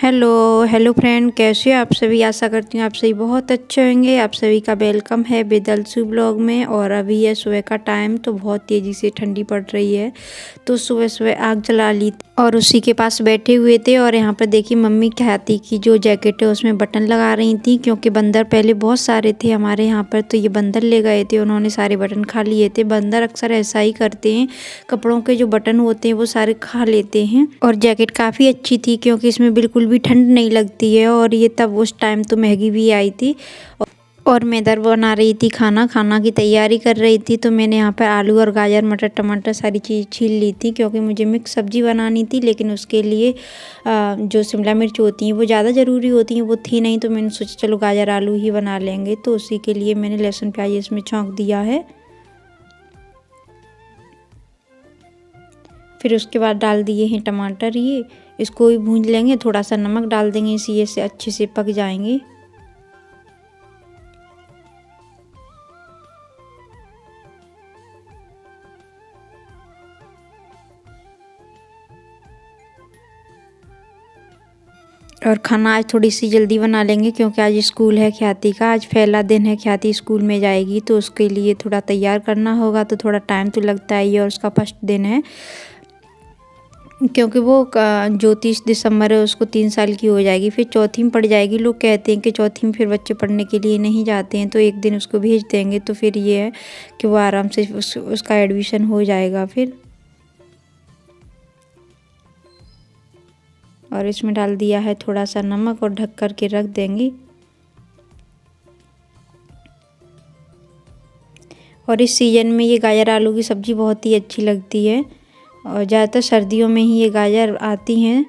Hello hello friend, कैसे हो आप सभी। आशा करती हूँ आप सभी बहुत अच्छे होंगे। आप सभी का वेलकम है बेदलसू ब्लॉग में। और अभी है सुबह का टाइम, तो बहुत तेज़ी से ठंडी पड़ रही है, तो सुबह सुबह आग जला ली और उसी के पास बैठे हुए थे। और यहाँ पर देखिए मम्मी हाथी की जो जैकेट है उसमें बटन लगा रही थी, क्योंकि बंदर पहले बहुत सारे थे हमारे यहाँ पर, तो ये बंदर ले गए थे, उन्होंने सारे बटन खा लिए थे। बंदर अक्सर ऐसा ही करते हैं, कपड़ों के जो बटन होते हैं वो सारे खा लेते हैं। और जैकेट काफ़ी अच्छी थी, क्योंकि इसमें बिल्कुल भी ठंड नहीं लगती है। और ये तब उस टाइम तो महंगी भी आई थी। और मैं इधर बना रही थी खाना की तैयारी कर रही थी। तो मैंने यहाँ पर आलू और गाजर मटर टमाटर सारी चीज़ छील ली थी, क्योंकि मुझे मिक्स सब्जी बनानी थी। लेकिन उसके लिए जो शिमला मिर्च होती हैं वो ज़्यादा ज़रूरी होती हैं, वो थी नहीं, तो मैंने सोचा चलो गाजर आलू ही बना लेंगे। तो उसी के लिए मैंने लहसुन प्याज इसमें छौंक दिया है। फिर उसके बाद डाल दिए हैं टमाटर, ये इसको भी भूंज लेंगे, थोड़ा सा नमक डाल देंगे, इसी से अच्छे से पक जाएंगे। और खाना आज थोड़ी सी जल्दी बना लेंगे, क्योंकि आज स्कूल है ख्याति का, आज पहला दिन है, ख्याति स्कूल में जाएगी, तो उसके लिए थोड़ा तैयार करना होगा, तो थोड़ा टाइम तो लगता है ही। और उसका फर्स्ट दिन है, क्योंकि वो जो 30 दिसंबर है उसको 3 साल की हो जाएगी, फिर चौथी में पढ़ जाएगी। लोग कहते हैं कि चौथी में फिर बच्चे पढ़ने के लिए नहीं जाते हैं, तो एक दिन उसको भेज देंगे, तो फिर ये है कि वो आराम से उसका एडमिशन हो जाएगा फिर। और इसमें डाल दिया है थोड़ा सा नमक और ढक कर के रख देंगे। और इस सीज़न में ये गाजर आलू की सब्ज़ी बहुत ही अच्छी लगती है, और ज़्यादातर सर्दियों में ही ये गाजर आती हैं।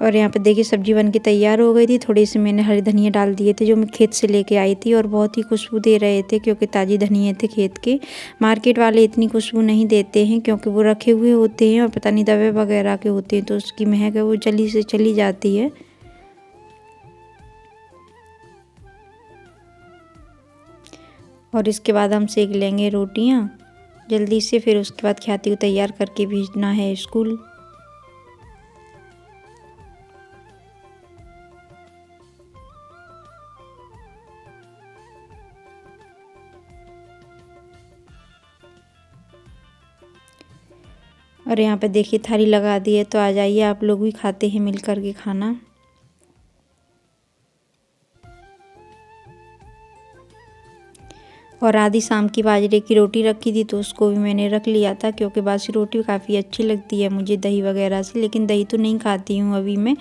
और यहाँ पे देखिए सब्जी बन के तैयार हो गई थी। थोड़ी सी मैंने हरी धनिया डाल दिए थे, जो मैं खेत से लेके आई थी, और बहुत ही खुशबू दे रहे थे, क्योंकि ताज़ी धनिया थे खेत के। मार्केट वाले इतनी खुशबू नहीं देते हैं, क्योंकि वो रखे हुए होते हैं और पता नहीं दवा वगैरह के होते हैं, तो उसकी महक है वो जल्दी से चली जाती है। और इसके बाद हम सेक लेंगे रोटियाँ जल्दी से। फिर उसके बाद ख्याति को तैयार करके भेजना है स्कूल। और यहाँ पे देखिए थाली लगा दी है, तो आ जाइए आप लोग भी खाते हैं मिल कर के खाना। और आधी शाम की बाजरे की रोटी रखी थी, तो उसको भी मैंने रख लिया था, क्योंकि बासी रोटी काफ़ी अच्छी लगती है मुझे दही वगैरह से। लेकिन दही तो नहीं खाती हूँ अभी मैं,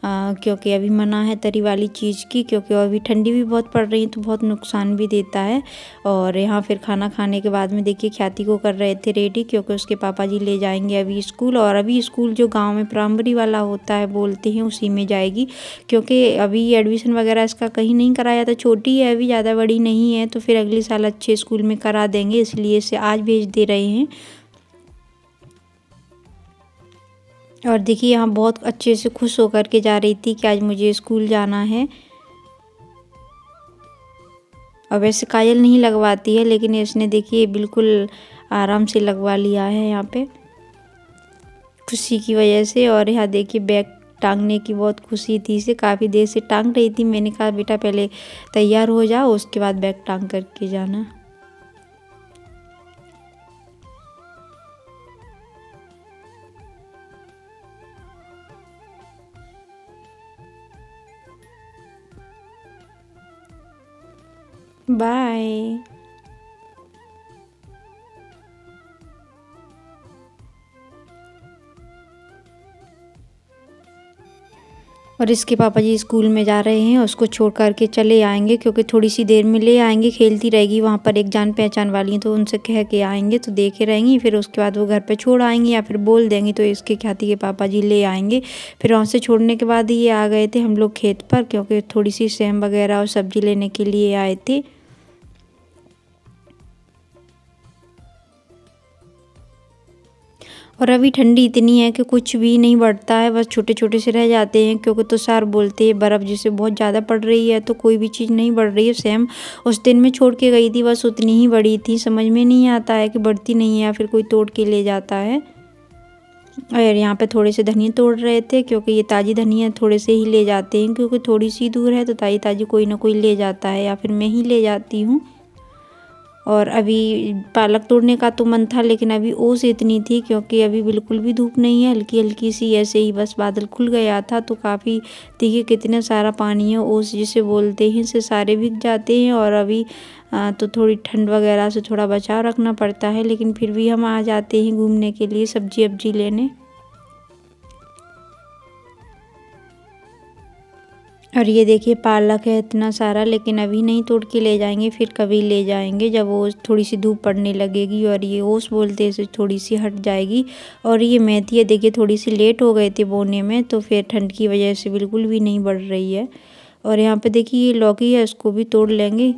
क्योंकि अभी मना है तरी वाली चीज़ की, क्योंकि अभी ठंडी भी बहुत पड़ रही है, तो बहुत नुकसान भी देता है। और यहाँ फिर खाना खाने के बाद में देखिए ख्याति को कर रहे थे रेडी, क्योंकि उसके पापा जी ले जाएंगे अभी स्कूल। और अभी स्कूल जो गांव में प्राइमरी वाला होता है बोलते हैं, उसी में जाएगी, क्योंकि अभी एडमिशन वगैरह इसका कहीं नहीं कराया था। छोटी है अभी, ज़्यादा बड़ी नहीं है, तो फिर अगले साल अच्छे स्कूल में करा देंगे, इसलिए इसे आज भेज दे रहे हैं। और देखिए यहाँ बहुत अच्छे से खुश होकर के जा रही थी कि आज मुझे स्कूल जाना है। और वैसे काजल नहीं लगवाती है, लेकिन इसने देखिए बिल्कुल आराम से लगवा लिया है यहाँ पे, खुशी की वजह से। और यहाँ देखिए बैग टांगने की बहुत खुशी थी, इसे काफ़ी देर से टांग रही थी। मैंने कहा बेटा पहले तैयार हो जाओ, उसके बाद बैग टांग करके जाना। बाय। और इसके पापा जी स्कूल में जा रहे हैं, उसको छोड़ कर के चले आएंगे, क्योंकि थोड़ी सी देर में ले आएंगे। खेलती रहेगी वहाँ पर, एक जान पहचान वाली है, तो उनसे कह के आएंगे, तो देखे रहेंगी। फिर उसके बाद वो घर पे छोड़ आएंगे, या फिर बोल देंगी, तो इसके ख्याति के पापा जी ले आएंगे। फिर वहाँ से छोड़ने के बाद ये आ गए थे हम लोग खेत पर, क्योंकि थोड़ी सी सेम वगैरह और सब्जी लेने के लिए आए थे। और अभी ठंडी इतनी है कि कुछ भी नहीं बढ़ता है, बस छोटे छोटे से रह जाते हैं, क्योंकि तुषार बोलते हैं बर्फ़ जैसे बहुत ज़्यादा पड़ रही है तो कोई भी चीज़ नहीं बढ़ रही है। सेम उस दिन मैं छोड़ के गई थी, बस उतनी ही बड़ी थी। समझ में नहीं आता है कि बढ़ती नहीं है या फिर कोई तोड़ के ले जाता है। और यहाँ पे थोड़े से धनिया तोड़ रहे थे, क्योंकि ये ताज़ी धनिया थोड़े से ही ले जाते हैं, क्योंकि थोड़ी सी दूर है तो ताज़ी ताज़ी कोई ना कोई ले जाता है या फिर मैं ही ले जाती हूँ। और अभी पालक तोड़ने का तो मन था, लेकिन अभी ओस इतनी थी, क्योंकि अभी बिल्कुल भी धूप नहीं है, हल्की हल्की सी ऐसे ही बस बादल खुल गया था तो काफ़ी देखिए कितना सारा पानी है, ओस जिसे बोलते हैं, से सारे भीग जाते हैं। और अभी तो थोड़ी ठंड वगैरह से थोड़ा बचाव रखना पड़ता है, लेकिन फिर भी हम आ जाते हैं घूमने के लिए सब्जी वब्जी लेने। और ये देखिए पालक है इतना सारा, लेकिन अभी नहीं तोड़ के ले जाएंगे, फिर कभी ले जाएंगे जब वो थोड़ी सी धूप पड़ने लगेगी और ये ओस बोलते हैं इसे थोड़ी सी हट जाएगी। और ये मेथी है देखिए, थोड़ी सी लेट हो गए थे बोने में तो फिर ठंड की वजह से बिल्कुल भी नहीं बढ़ रही है। और यहाँ पे देखिए ये लौकी है, इसको भी तोड़ लेंगे।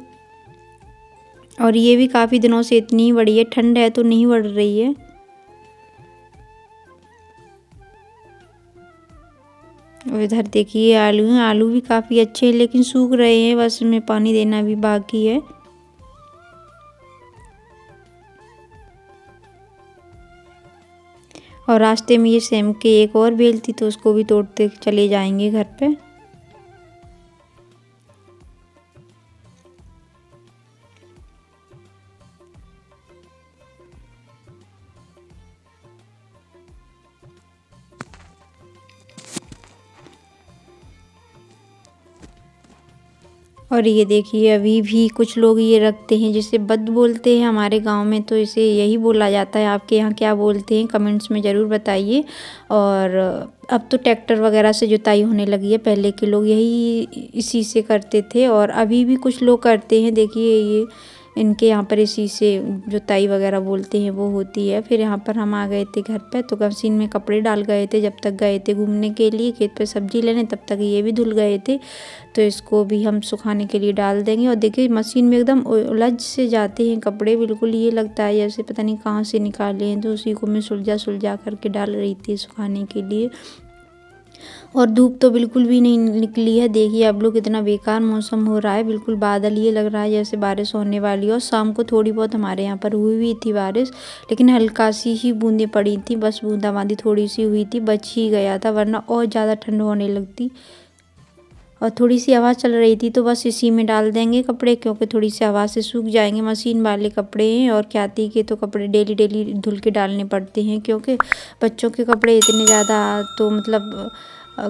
और ये भी काफ़ी दिनों से इतनी ही बड़ी है, ठंड है तो नहीं बढ़ रही है। और इधर देखिए आलू हैं, आलू भी काफ़ी अच्छे हैं लेकिन सूख रहे हैं, बस उनमें पानी देना भी बाकी है। और रास्ते में ये सेम के एक और बेल थी तो उसको भी तोड़ते चले जाएंगे घर पे। और ये देखिए अभी भी कुछ लोग ये रखते हैं जिसे बद बोलते हैं, हमारे गांव में तो इसे यही बोला जाता है। आपके यहाँ क्या बोलते हैं कमेंट्स में ज़रूर बताइए। और अब तो ट्रैक्टर वगैरह से जुताई होने लगी है, पहले के लोग यही इसी से करते थे और अभी भी कुछ लोग करते हैं। देखिए ये इनके यहाँ पर इसी से जुताई वगैरह बोलते हैं वो होती है। फिर यहाँ पर हम आ गए थे घर पे, तो मशीन में कपड़े डाल गए थे, जब तक गए थे घूमने के लिए खेत पे सब्जी लेने तब तक ये भी धुल गए थे। तो इसको भी हम सुखाने के लिए डाल देंगे। और देखिए मशीन में एकदम उलझ से जाते हैं कपड़े, बिल्कुल ये लगता है जैसे पता नहीं कहाँ से निकाले हैं। तो उसी को मैं सुलझा सुलझा करके डाल रही थी सुखाने के लिए। और धूप तो बिल्कुल भी नहीं निकली है, देखिए अब लोग कितना बेकार मौसम हो रहा है, बिल्कुल बादल ये लग रहा है जैसे बारिश होने वाली है। और शाम को थोड़ी बहुत हमारे यहाँ पर हुई भी थी बारिश, लेकिन हल्का सी ही बूंदें पड़ी थी, बस बूंदाबांदी थोड़ी सी हुई थी, बच ही गया था, वरना और ज़्यादा ठंड होने लगती। और थोड़ी सी हवा चल रही थी तो बस इसी में डाल देंगे कपड़े, क्योंकि थोड़ी सी हवा से सूख जाएंगे। मशीन वाले कपड़े हैं और ख्याति के तो कपड़े डेली डेली धुल के डालने पड़ते हैं, क्योंकि बच्चों के कपड़े इतने ज़्यादा तो मतलब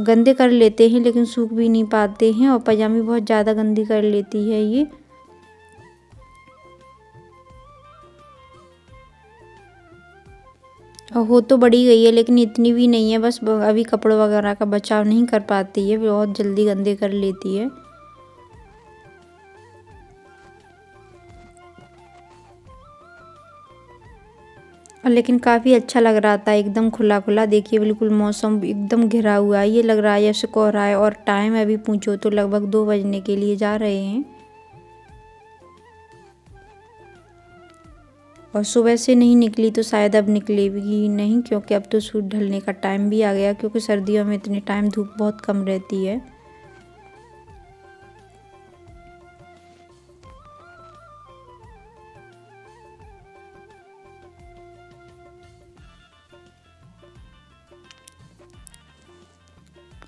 गंदे कर लेते हैं लेकिन सूख भी नहीं पाते हैं। और पजामी बहुत ज़्यादा गंदी कर लेती है ये। और हो तो बड़ी गई है लेकिन इतनी भी नहीं है, बस अभी कपड़ों वगैरह का बचाव नहीं कर पाती है, बहुत जल्दी गंदे कर लेती है। और लेकिन काफ़ी अच्छा लग रहा था, एकदम खुला खुला। देखिए बिल्कुल मौसम एकदम घिरा हुआ है, ये लग रहा है जैसे कोहरा है। और टाइम अभी पूछो तो लगभग 2 बजने के लिए जा रहे हैं। और सुबह से नहीं निकली तो शायद अब निकलेगी नहीं, क्योंकि अब तो सूरज ढलने का टाइम भी आ गया, क्योंकि सर्दियों में इतने टाइम धूप बहुत कम रहती है।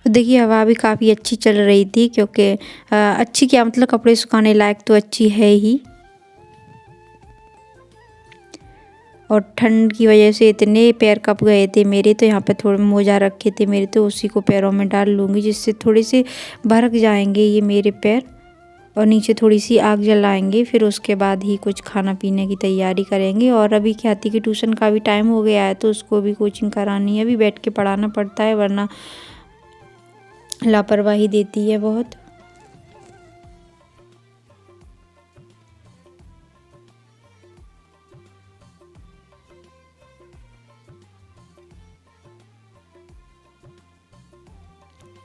देखिए हवा भी काफ़ी अच्छी चल रही थी, क्योंकि अच्छी क्या मतलब कपड़े सुखाने लायक तो अच्छी है ही। और ठंड की वजह से इतने पैर कँप गए थे मेरे, तो यहाँ पे थोड़े मोजा रखे थे मेरे, तो उसी को पैरों में डाल लूँगी, जिससे थोड़े से भड़क जाएंगे ये मेरे पैर। और नीचे थोड़ी सी आग जलाएंगे, फिर उसके बाद ही कुछ खाना पीने की तैयारी करेंगे। और अभी ख्याति की ट्यूशन का भी टाइम हो गया है, तो उसको भी कोचिंग करानी है, अभी बैठ के पढ़ाना पड़ता है वरना लापरवाही देती है बहुत।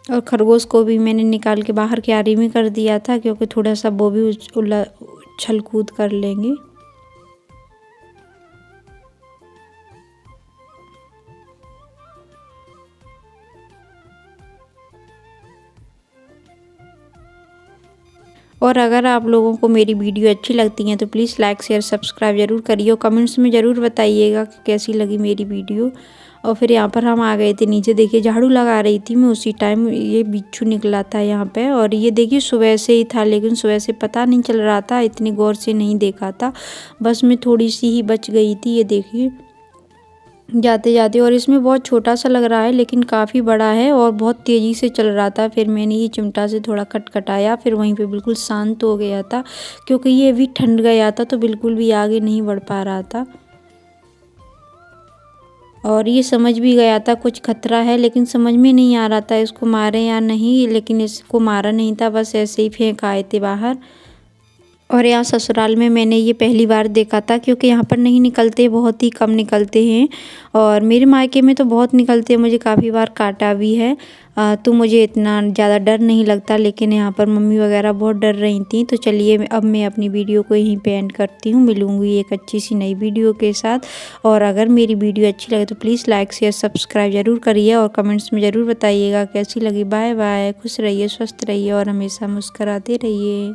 और खरगोश को भी मैंने निकाल के बाहर क्यारी में कर दिया था, क्योंकि थोड़ा सा वो भी उछल कूद कर लेंगे। और अगर आप लोगों को मेरी वीडियो अच्छी लगती है तो प्लीज़ लाइक शेयर सब्सक्राइब ज़रूर करिए और कमेंट्स में ज़रूर बताइएगा कि कैसी लगी मेरी वीडियो। और फिर यहाँ पर हम आ गए थे नीचे, देखिए झाड़ू लगा रही थी मैं उसी टाइम ये बिच्छू निकला था यहाँ पे। और ये देखिए सुबह से ही था, लेकिन सुबह से पता नहीं चल रहा था, इतनी गौर से नहीं देखा था, बस मैं थोड़ी सी ही बच गई थी। ये देखिए जाते जाते, और इसमें बहुत छोटा सा लग रहा है लेकिन काफ़ी बड़ा है और बहुत तेज़ी से चल रहा था। फिर मैंने ये चिमटा से थोड़ा खटखटाया, फिर वहीं पे बिल्कुल शांत हो गया था, क्योंकि ये भी ठंड गया था तो बिल्कुल भी आगे नहीं बढ़ पा रहा था। और ये समझ भी गया था कुछ खतरा है, लेकिन समझ में नहीं आ रहा था इसको मारे या नहीं, लेकिन इसको मारा नहीं था, बस ऐसे ही फेंक आए थे बाहर। और यहाँ ससुराल में मैंने ये पहली बार देखा था, क्योंकि यहाँ पर नहीं निकलते, बहुत ही कम निकलते हैं। और मेरे मायके में तो बहुत निकलते हैं, मुझे काफ़ी बार काटा भी है। तो मुझे इतना ज़्यादा डर नहीं लगता, लेकिन यहाँ पर मम्मी वगैरह बहुत डर रही थी। तो चलिए अब मैं अपनी वीडियो को यहीं पे एंड करती हूँ, मिलूँगी एक अच्छी सी नई वीडियो के साथ। और अगर मेरी वीडियो अच्छी लगे तो प्लीज़ लाइक शेयर सब्सक्राइब ज़रूर करिए और कमेंट्स में ज़रूर बताइएगा कैसी लगी। बाय बाय, खुश रहिए, स्वस्थ रहिए और हमेशा मुस्कुराते रहिए।